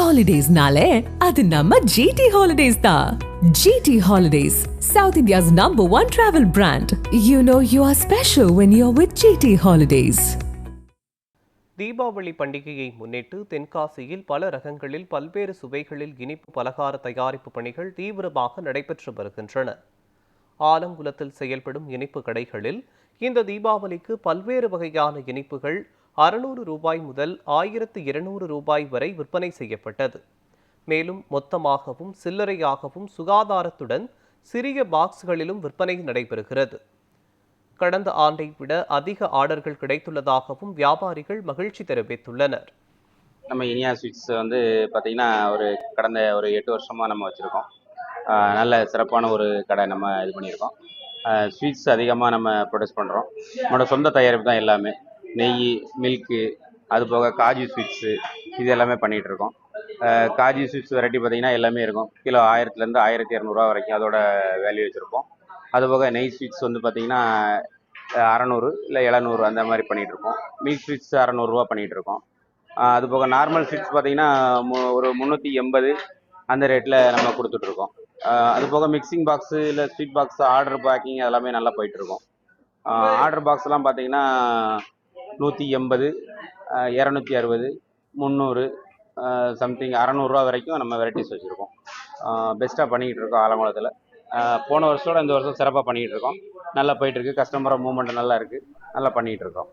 Holidays-nale, adu namma GT Holidays da. GT Holidays, South India's #1 travel brand. You know you are special when you're with GT Holidays. Deepavali பண்டிகையை முன்னிட்டு தென்காசியில் பல ரகங்களில் பல்வேறு சுவைகளில் இனிப்பு பலகார தயாரிப்பு பணிகள் தீவிரமாக நடைபெற்று வருகின்றன. ஆலங்குளத்தில் செயல்படும் இனிப்பு கடைகளில் இந்த தீபாவளிக்கு பல்வேறு வகையான இனிப்புகள் 600 ரூபாய் முதல் 1200 ரூபாய் வரை விற்பனை செய்யப்பட்டது. மேலும் மொத்தமாகவும் சில்லறையாகவும் சுகாதாரத்துடன் சிறிய பாக்ஸ்களிலும் விற்பனை நடைபெறுகிறது. கடந்த ஆண்டை விட அதிக ஆர்டர்கள் கிடைத்துள்ளதாகவும் வியாபாரிகள் மகிழ்ச்சி தெரிவித்துள்ளனர். நம்ம இனியா ஸ்வீட்ஸ் பார்த்தீங்கன்னா கடந்த 8 வருஷமாக நம்ம வச்சுருக்கோம். நல்ல சிறப்பான ஒரு கடை நம்ம இது பண்ணியிருக்கோம். ஸ்வீட்ஸ் அதிகமாக நம்ம ப்ரொடியூஸ் பண்ணுறோம். நம்மளோட சொந்த தயாரிப்பு தான் எல்லாமே. நெய், மில்க்கு, அது போக காஜு ஸ்வீட்ஸு, இது எல்லாமே பண்ணிகிட்ருக்கோம். காஜு ஸ்வீட்ஸ் வெரைட்டி பார்த்திங்கன்னா எல்லாமே இருக்கும். கிலோ 1000லேருந்து 1200 வரைக்கும் அதோட வேல்யூ வச்சுருப்போம். அதுபோக நெய் ஸ்வீட்ஸ் பார்த்திங்கன்னா 600 இல்லை 700 அந்த மாதிரி பண்ணிகிட்ருக்கோம். மில்க் ஸ்வீட்ஸ் 600 பண்ணிகிட்ருக்கோம். அதுபோக நார்மல் ஸ்வீட்ஸ் பார்த்திங்கன்னா ஒரு 380 அந்த ரேட்டில் நம்ம கொடுத்துட்ருக்கோம். அதுபோக மிக்சிங் பாக்ஸு இல்லை ஸ்வீட் பாக்ஸ் ஆர்டர் பேக்கிங் அதெல்லாமே நல்லா போயிட்டுருக்கோம். ஆர்டர் பாக்ஸ்லாம் பார்த்திங்கன்னா 180, 260, 300 சம்திங் 600 வரைக்கும் நம்ம வெரைட்டிஸ் வச்சுருக்கோம். பெஸ்ட்டாக பண்ணிக்கிட்டு இருக்கோம் ஆலங்குளத்தில். போன வருஷத்தோட இந்த வருஷம் சிறப்பாக பண்ணிக்கிட்டு இருக்கோம். நல்லா போயிட்டுருக்கு. கஸ்டமர் மூவ்மெண்ட் நல்லா இருக்குது. நல்லா பண்ணிகிட்டு இருக்கோம்.